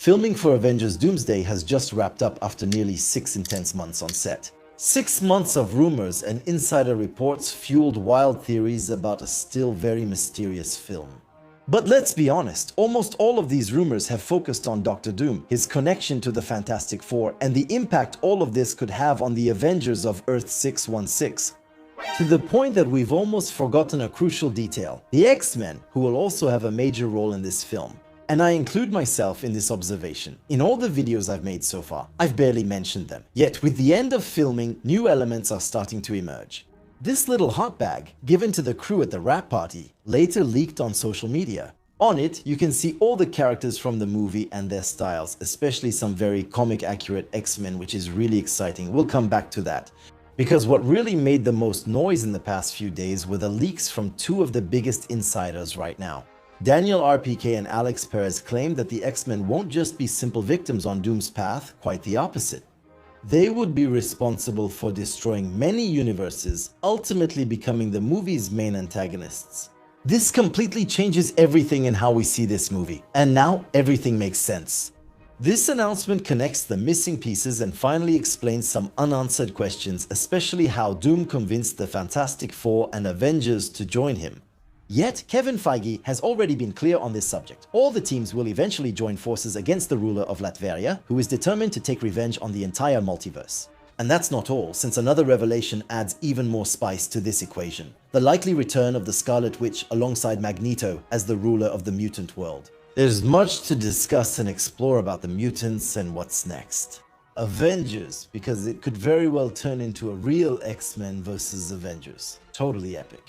Filming for Avengers Doomsday has just wrapped up after nearly 6 intense months on set. 6 months of rumors and insider reports fueled wild theories about a still very mysterious film. But let's be honest, almost all of these rumors have focused on Doctor Doom, his connection to the Fantastic Four, and the impact all of this could have on the Avengers of Earth 616. To the point that we've almost forgotten a crucial detail: the X-Men, who will also have a major role in this film. And I include myself in this observation. In all the videos I've made so far, I've barely mentioned them. Yet with the end of filming, new elements are starting to emerge. This little hot bag, given to the crew at the wrap party, later leaked on social media. On it, you can see all the characters from the movie and their styles, especially some very comic-accurate X-Men, which is really exciting. We'll come back to that. Because what really made the most noise in the past few days were the leaks from two of the biggest insiders right now. Daniel RPK and Alex Perez claimed that the X-Men won't just be simple victims on Doom's path, quite the opposite. They would be responsible for destroying many universes, ultimately becoming the movie's main antagonists. This completely changes everything in how we see this movie, and now everything makes sense. This announcement connects the missing pieces and finally explains some unanswered questions, especially how Doom convinced the Fantastic Four and Avengers to join him. Yet, Kevin Feige has already been clear on this subject. All the teams will eventually join forces against the ruler of Latveria, who is determined to take revenge on the entire multiverse. And that's not all, since another revelation adds even more spice to this equation: the likely return of the Scarlet Witch alongside Magneto as the ruler of the mutant world. There's much to discuss and explore about the mutants and what's next. Avengers, because it could very well turn into a real X-Men versus Avengers. Totally epic.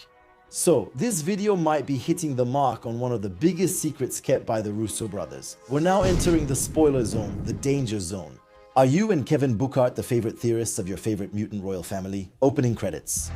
So, this video might be hitting the mark on one of the biggest secrets kept by the Russo brothers. We're now entering the spoiler zone, the danger zone. Are you and Kevin Buchart the favorite theorists of your favorite mutant royal family? Opening credits.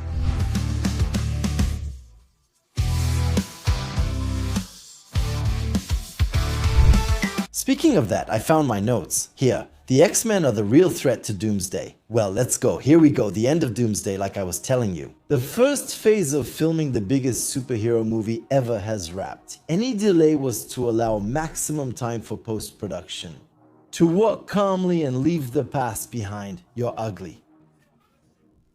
Speaking of that, I found my notes. Here, the X-Men are the real threat to Doomsday. Well, let's go. Here we go, the end of Doomsday, like I was telling you. The first phase of filming the biggest superhero movie ever has wrapped. Any delay was to allow maximum time for post-production. To walk calmly and leave the past behind, you're ugly.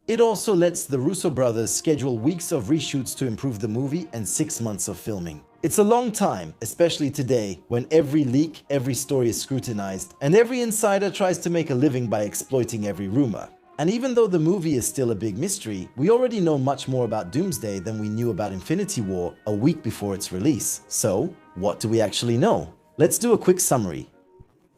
It also lets the Russo brothers schedule weeks of reshoots to improve the movie and 6 months of filming. It's a long time, especially today, when every leak, every story is scrutinized, and every insider tries to make a living by exploiting every rumor. And even though the movie is still a big mystery, we already know much more about Doomsday than we knew about Infinity War a week before its release. So, what do we actually know? Let's do a quick summary.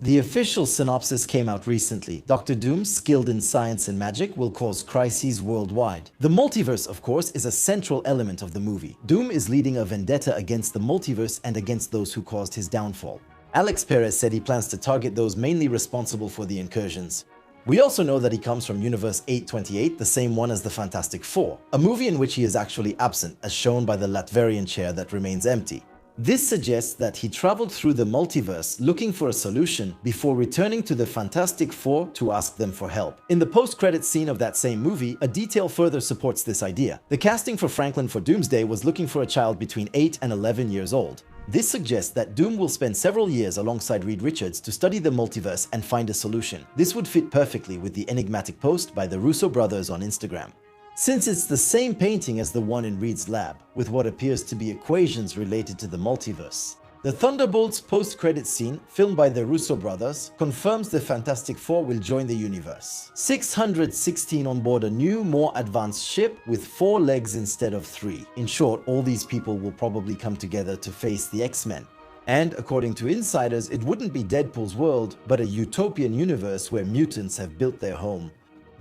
The official synopsis came out recently. Dr. Doom, skilled in science and magic, will cause crises worldwide. The multiverse, of course, is a central element of the movie. Doom is leading a vendetta against the multiverse and against those who caused his downfall. Alex Perez said he plans to target those mainly responsible for the incursions. We also know that he comes from Universe 828, the same one as the Fantastic Four, a movie in which he is actually absent, as shown by the Latverian chair that remains empty. This suggests that he traveled through the multiverse looking for a solution before returning to the Fantastic Four to ask them for help. In the post-credits scene of that same movie, a detail further supports this idea. The casting for Franklin for Doomsday was looking for a child between 8 and 11 years old. This suggests that Doom will spend several years alongside Reed Richards to study the multiverse and find a solution. This would fit perfectly with the enigmatic post by the Russo brothers on Instagram. Since it's the same painting as the one in Reed's lab, with what appears to be equations related to the multiverse. The Thunderbolts post-credit scene, filmed by the Russo brothers, confirms the Fantastic Four will join the universe. 616 on board a new, more advanced ship with 4 legs instead of 3. In short, all these people will probably come together to face the X-Men. And according to insiders, it wouldn't be Deadpool's world, but a utopian universe where mutants have built their home.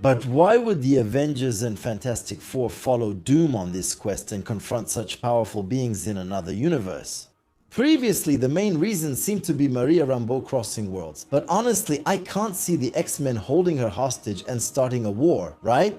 But why would the Avengers and Fantastic Four follow Doom on this quest and confront such powerful beings in another universe? Previously, the main reason seemed to be Maria Rambeau crossing worlds, but honestly, I can't see the X-Men holding her hostage and starting a war, right?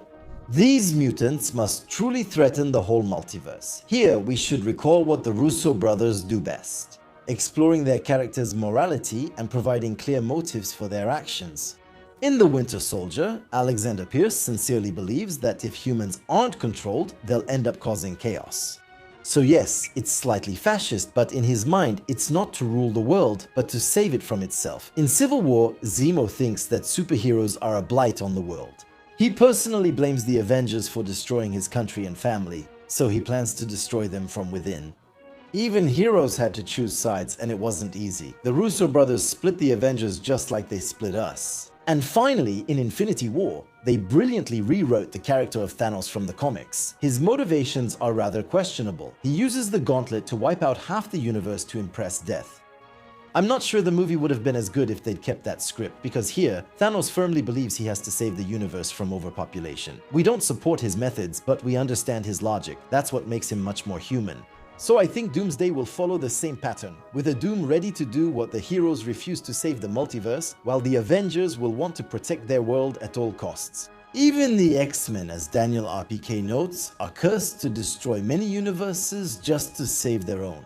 These mutants must truly threaten the whole multiverse. Here, we should recall what the Russo brothers do best: exploring their characters' morality and providing clear motives for their actions. In The Winter Soldier, Alexander Pierce sincerely believes that if humans aren't controlled, they'll end up causing chaos. So yes, it's slightly fascist, but in his mind, it's not to rule the world, but to save it from itself. In Civil War, Zemo thinks that superheroes are a blight on the world. He personally blames the Avengers for destroying his country and family, so he plans to destroy them from within. Even heroes had to choose sides, and it wasn't easy. The Russo brothers split the Avengers just like they split us. And finally, in Infinity War, they brilliantly rewrote the character of Thanos from the comics. His motivations are rather questionable. He uses the gauntlet to wipe out half the universe to impress death. I'm not sure the movie would have been as good if they'd kept that script, because here, Thanos firmly believes he has to save the universe from overpopulation. We don't support his methods, but we understand his logic. That's what makes him much more human. So I think Doomsday will follow the same pattern, with a Doom ready to do what the heroes refuse to save the multiverse, while the Avengers will want to protect their world at all costs. Even the X-Men, as Daniel RPK notes, are cursed to destroy many universes just to save their own.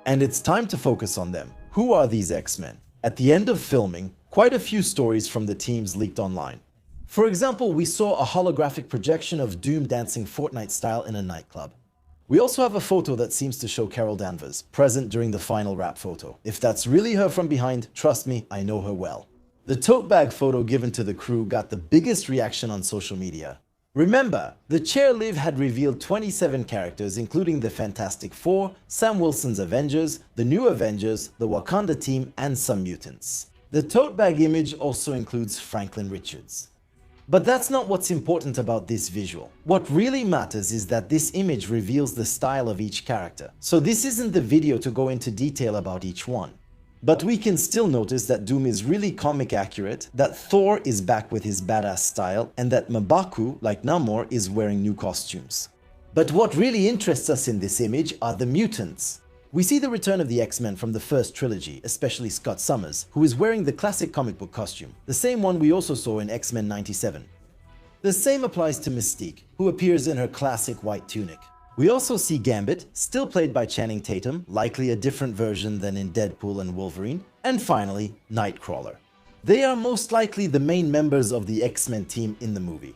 And it's time to focus on them. Who are these X-Men? At the end of filming, quite a few stories from the teams leaked online. For example, we saw a holographic projection of Doom dancing Fortnite style in a nightclub. We also have a photo that seems to show Carol Danvers, present during the final wrap photo. If that's really her from behind, trust me, I know her well. The tote bag photo given to the crew got the biggest reaction on social media. Remember, the chairlift had revealed 27 characters, including the Fantastic Four, Sam Wilson's Avengers, the New Avengers, the Wakanda team, and some mutants. The tote bag image also includes Franklin Richards. But that's not what's important about this visual. What really matters is that this image reveals the style of each character. So this isn't the video to go into detail about each one. But we can still notice that Doom is really comic accurate, that Thor is back with his badass style, and that M'Baku, like Namor, is wearing new costumes. But what really interests us in this image are the mutants. We see the return of the X-Men from the first trilogy, especially Scott Summers, who is wearing the classic comic book costume, the same one we also saw in X-Men 97. The same applies to Mystique, who appears in her classic white tunic. We also see Gambit, still played by Channing Tatum, likely a different version than in Deadpool and Wolverine, and finally, Nightcrawler. They are most likely the main members of the X-Men team in the movie.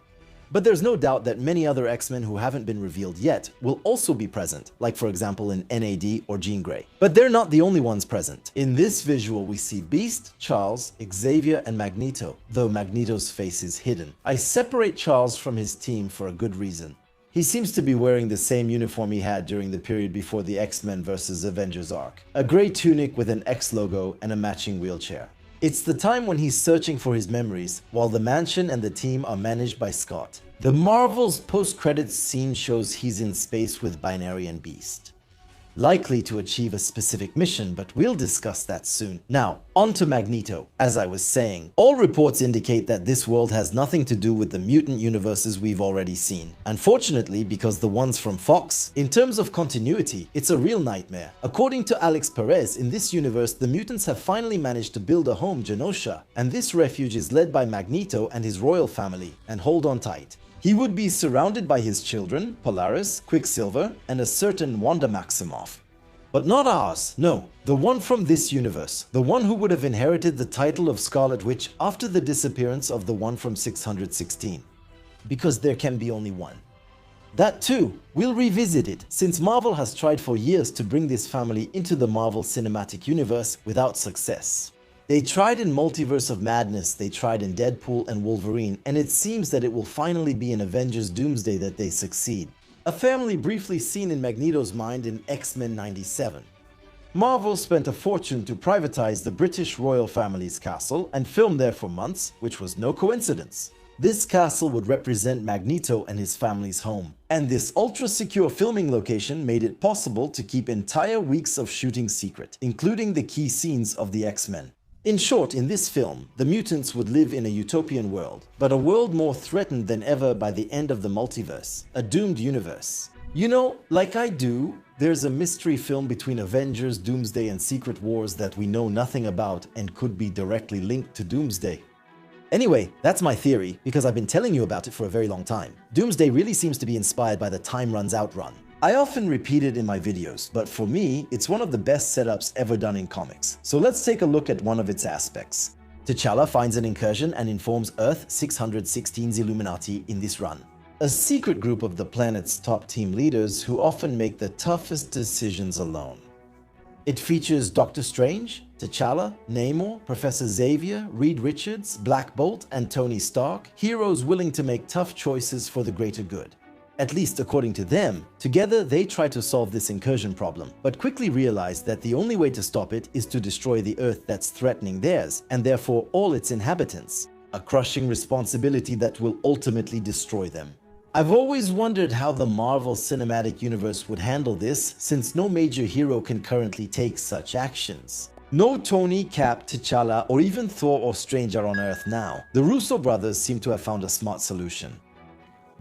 But there's no doubt that many other X-Men who haven't been revealed yet will also be present, like for example in NAD or Jean Grey. But they're not the only ones present. In this visual we see Beast, Charles, Xavier, and Magneto, though Magneto's face is hidden. I separate Charles from his team for a good reason. He seems to be wearing the same uniform he had during the period before the X-Men vs. Avengers arc. A grey tunic with an X logo and a matching wheelchair. It's the time when he's searching for his memories, while the mansion and the team are managed by Scott. The Marvel's post-credits scene shows he's in space with Binary and Beast. Likely to achieve a specific mission, but we'll discuss that soon. Now, on to Magneto. As I was saying, all reports indicate that this world has nothing to do with the mutant universes we've already seen. Unfortunately, because the ones from Fox, in terms of continuity, it's a real nightmare. According to Alex Perez, in this universe, the mutants have finally managed to build a home, Genosha, and this refuge is led by Magneto and his royal family, and hold on tight. He would be surrounded by his children, Polaris, Quicksilver, and a certain Wanda Maximoff. But not ours, no, the one from this universe, the one who would have inherited the title of Scarlet Witch after the disappearance of the one from 616. Because there can be only one. That too, we'll revisit it, since Marvel has tried for years to bring this family into the Marvel Cinematic Universe without success. They tried in Multiverse of Madness, they tried in Deadpool and Wolverine, and it seems that it will finally be in Avengers Doomsday that they succeed. A family briefly seen in Magneto's mind in X-Men 97. Marvel spent a fortune to privatize the British royal family's castle and film there for months, which was no coincidence. This castle would represent Magneto and his family's home. And this ultra-secure filming location made it possible to keep entire weeks of shooting secret, including the key scenes of the X-Men. In short, in this film, the mutants would live in a utopian world, but a world more threatened than ever by the end of the multiverse, a doomed universe. You know, like I do, there's a mystery film between Avengers, Doomsday, and Secret Wars that we know nothing about and could be directly linked to Doomsday. Anyway, that's my theory, because I've been telling you about it for a very long time. Doomsday really seems to be inspired by the Time Runs Out run. I often repeat it in my videos, but for me, it's one of the best setups ever done in comics. So let's take a look at one of its aspects. T'Challa finds an incursion and informs Earth 616's Illuminati in this run. a secret group of the planet's top team leaders who often make the toughest decisions alone. It features Doctor Strange, T'Challa, Namor, Professor Xavier, Reed Richards, Black Bolt, and Tony Stark, heroes willing to make tough choices for the greater good. At least according to them, together they try to solve this incursion problem, but quickly realize that the only way to stop it is to destroy the Earth that's threatening theirs, and therefore all its inhabitants. A crushing responsibility that will ultimately destroy them. I've always wondered how the Marvel Cinematic Universe would handle this, since no major hero can currently take such actions. No Tony, Cap, T'Challa, or even Thor or Strange are on Earth now. The Russo brothers seem to have found a smart solution.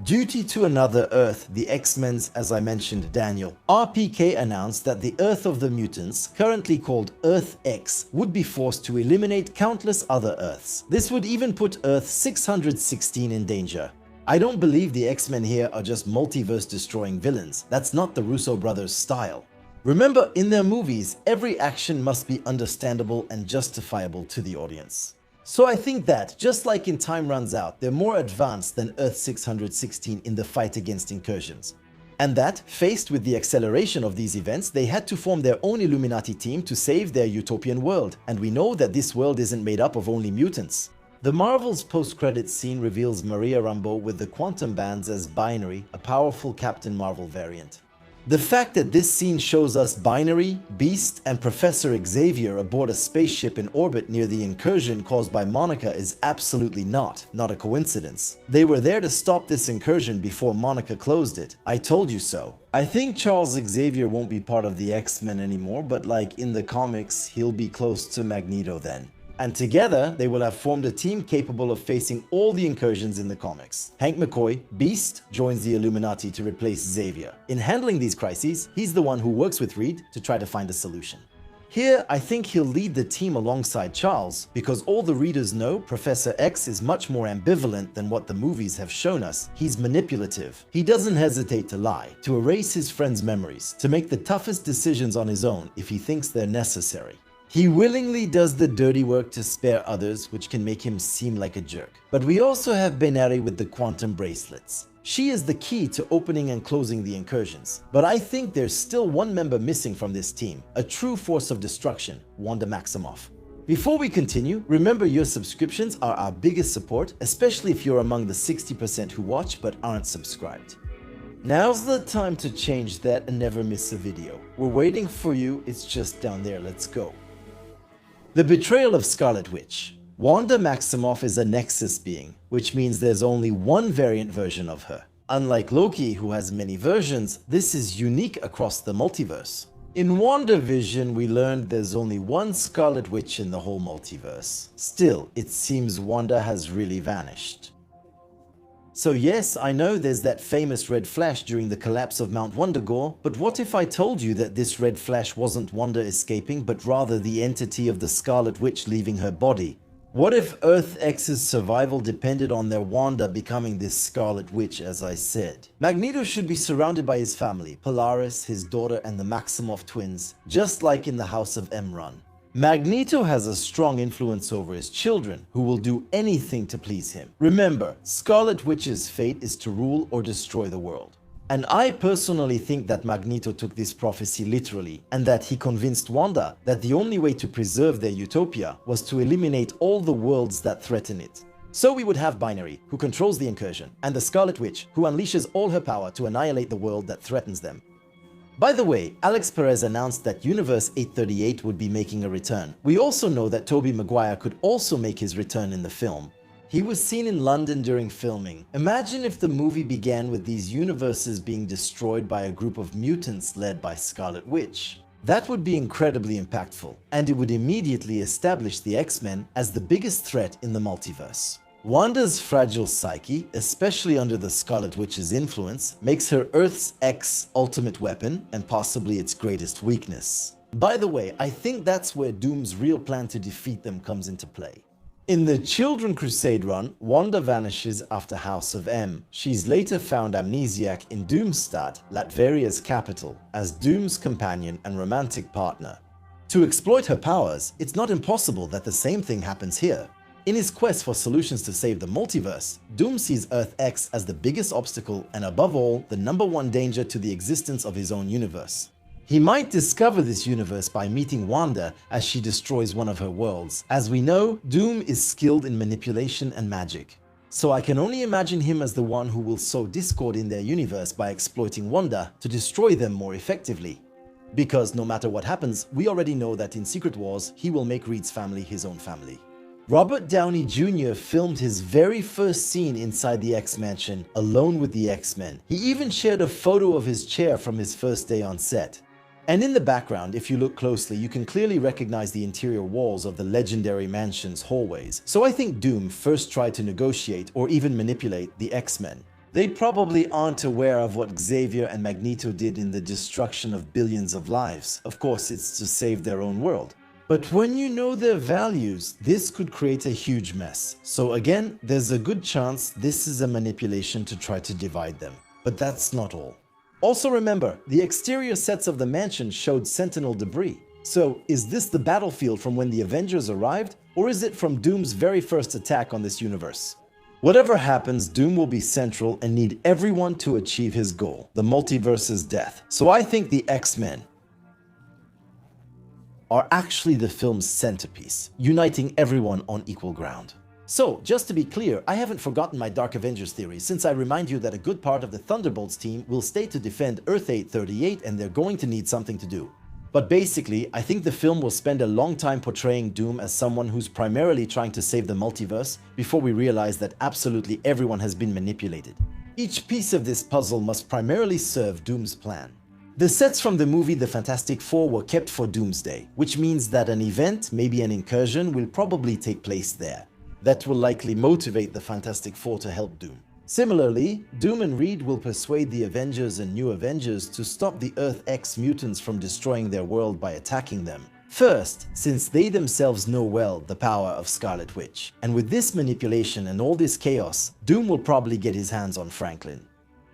Duty to another Earth, the X-Men's, as I mentioned, Daniel, RPK announced that the Earth of the Mutants, currently called Earth X, would be forced to eliminate countless other Earths. This would even put Earth 616 in danger. I don't believe the X-Men here are just multiverse-destroying villains. That's not the Russo brothers' style. Remember, in their movies, every action must be understandable and justifiable to the audience. So I think that, just like in Time Runs Out, they're more advanced than Earth 616 in the fight against incursions. And that, faced with the acceleration of these events, they had to form their own Illuminati team to save their utopian world. And we know that this world isn't made up of only mutants. The Marvel's post-credits scene reveals Maria Rambeau with the quantum bands as Binary, a powerful Captain Marvel variant. The fact that this scene shows us Binary, Beast, and Professor Xavier aboard a spaceship in orbit near the incursion caused by Monica is absolutely not a coincidence. They were there to stop this incursion before Monica closed it. I told you so. I think Charles Xavier won't be part of the X-Men anymore, but like in the comics, he'll be close to Magneto then. And together, they will have formed a team capable of facing all the incursions in the comics. Hank McCoy, Beast, joins the Illuminati to replace Xavier. In handling these crises, he's the one who works with Reed to try to find a solution. Here, I think he'll lead the team alongside Charles, because all the readers know Professor X is much more ambivalent than what the movies have shown us. He's manipulative. He doesn't hesitate to lie, to erase his friends' memories, to make the toughest decisions on his own if he thinks they're necessary. He willingly does the dirty work to spare others, which can make him seem like a jerk. But we also have Binary with the quantum bracelets. She is the key to opening and closing the incursions. But I think there's still one member missing from this team, a true force of destruction, Wanda Maximoff. Before we continue, remember your subscriptions are our biggest support, especially if you're among the 60% who watch but aren't subscribed. Now's the time to change that and never miss a video. We're waiting for you, it's just down there, let's go. The betrayal of Scarlet Witch. Wanda Maximoff is a Nexus being, which means there's only one variant version of her. Unlike Loki, who has many versions, this is unique across the multiverse. In WandaVision, we learned there's only one Scarlet Witch in the whole multiverse. Still, it seems Wanda has really vanished. So yes, I know there's that famous red flash during the collapse of Mount Wundagore, but what if I told you that this red flash wasn't Wanda escaping, but rather the entity of the Scarlet Witch leaving her body? What if Earth X's survival depended on their Wanda becoming this Scarlet Witch, as I said? Magneto should be surrounded by his family, Polaris, his daughter, and the Maximoff twins, just like in the House of Emran. Magneto has a strong influence over his children, who will do anything to please him. Remember, Scarlet Witch's fate is to rule or destroy the world. And I personally think that Magneto took this prophecy literally, and that he convinced Wanda that the only way to preserve their utopia was to eliminate all the worlds that threaten it. So we would have Binary, who controls the incursion, and the Scarlet Witch, who unleashes all her power to annihilate the world that threatens them. By the way, Alex Perez announced that Universe 838 would be making a return. We also know that Tobey Maguire could also make his return in the film. He was seen in London during filming. Imagine if the movie began with these universes being destroyed by a group of mutants led by Scarlet Witch. That would be incredibly impactful, and it would immediately establish the X-Men as the biggest threat in the multiverse. Wanda's fragile psyche, especially under the Scarlet Witch's influence, makes her Earth's X ultimate weapon and possibly its greatest weakness. By the way, I think that's where Doom's real plan to defeat them comes into play. In the Children Crusade run, Wanda vanishes after House of M. She's later found amnesiac in Doomstadt, Latveria's capital, as Doom's companion and romantic partner. To exploit her powers, it's not impossible that the same thing happens here. In his quest for solutions to save the multiverse, Doom sees Earth X as the biggest obstacle and above all, the #1 danger to the existence of his own universe. He might discover this universe by meeting Wanda as she destroys one of her worlds. As we know, Doom is skilled in manipulation and magic. So I can only imagine him as the one who will sow discord in their universe by exploiting Wanda to destroy them more effectively. Because no matter what happens, we already know that in Secret Wars, he will make Reed's family his own family. Robert Downey Jr. filmed his very first scene inside the X-Mansion alone with the X-Men. He even shared a photo of his chair from his first day on set. And in the background, if you look closely, you can clearly recognize the interior walls of the legendary mansion's hallways. So I think Doom first tried to negotiate or even manipulate the X-Men. They probably aren't aware of what Xavier and Magneto did in the destruction of billions of lives. Of course, it's to save their own world. But when you know their values, this could create a huge mess. So again, there's a good chance this is a manipulation to try to divide them. But that's not all. Also remember, the exterior sets of the mansion showed Sentinel debris. So is this the battlefield from when the Avengers arrived, or is it from Doom's very first attack on this universe? Whatever happens, Doom will be central and need everyone to achieve his goal, the multiverse's death. So I think the X-Men are actually the film's centerpiece, uniting everyone on equal ground. So, just to be clear, I haven't forgotten my Dark Avengers theory, since I remind you that a good part of the Thunderbolts team will stay to defend Earth 838 and they're going to need something to do. But basically, I think the film will spend a long time portraying Doom as someone who's primarily trying to save the multiverse before we realize that absolutely everyone has been manipulated. Each piece of this puzzle must primarily serve Doom's plan. The sets from the movie The Fantastic Four were kept for Doomsday, which means that an event, maybe an incursion, will probably take place there. That will likely motivate the Fantastic Four to help Doom. Similarly, Doom and Reed will persuade the Avengers and New Avengers to stop the Earth X mutants from destroying their world by attacking them. First, since they themselves know well the power of Scarlet Witch. And with this manipulation and all this chaos, Doom will probably get his hands on Franklin.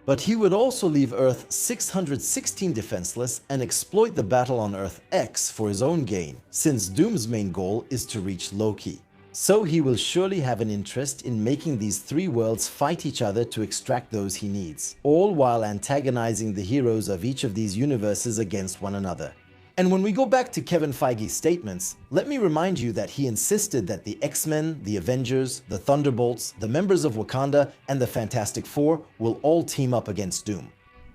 But he would also leave Earth 616 defenseless and exploit the battle on Earth X for his own gain, since Doom's main goal is to reach Loki. So he will surely have an interest in making these three worlds fight each other to extract those he needs, all while antagonizing the heroes of each of these universes against one another. And when we go back to Kevin Feige's statements, let me remind you that he insisted that the X-Men, the Avengers, the Thunderbolts, the members of Wakanda, and the Fantastic Four will all team up against Doom.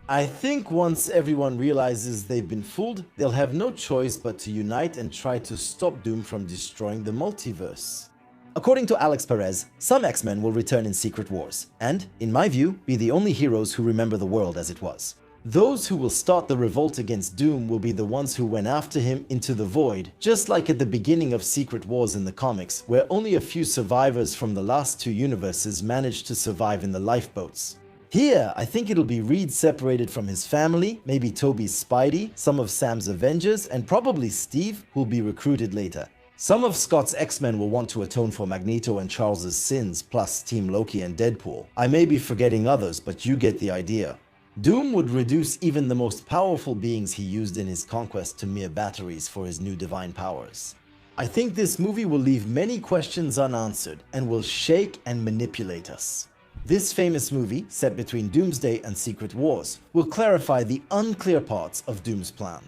I think once everyone realizes they've been fooled, they'll have no choice but to unite and try to stop Doom from destroying the multiverse. According to Alex Perez, some X-Men will return in Secret Wars, and, in my view, be the only heroes who remember the world as it was. Those who will start the revolt against Doom will be the ones who went after him into the void, just like at the beginning of Secret Wars in the comics, where only a few survivors from the last two universes managed to survive in the lifeboats. Here, I think it'll be Reed separated from his family, maybe Toby's Spidey, some of Sam's Avengers, and probably Steve, who'll be recruited later. Some of Scott's X-Men will want to atone for Magneto and Charles's sins, plus Team Loki and Deadpool. I may be forgetting others, but you get the idea. Doom would reduce even the most powerful beings he used in his conquest to mere batteries for his new divine powers. I think this movie will leave many questions unanswered and will shake and manipulate us. This famous movie, set between Doomsday and Secret Wars, will clarify the unclear parts of Doom's plan.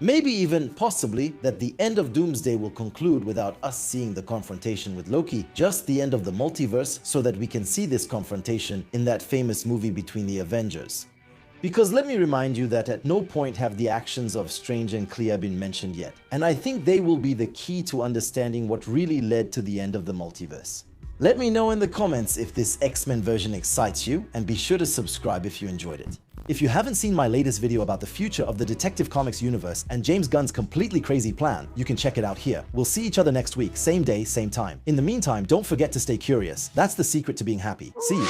Maybe even, possibly, that the end of Doomsday will conclude without us seeing the confrontation with Loki, just the end of the multiverse, so that we can see this confrontation in that famous movie between the Avengers. Because let me remind you that at no point have the actions of Strange and Clea been mentioned yet, and I think they will be the key to understanding what really led to the end of the multiverse. Let me know in the comments if this X-Men version excites you, and be sure to subscribe if you enjoyed it. If you haven't seen my latest video about the future of the Detective Comics universe and James Gunn's completely crazy plan, you can check it out here. We'll see each other next week, same day, same time. In the meantime, don't forget to stay curious. That's the secret to being happy. See you.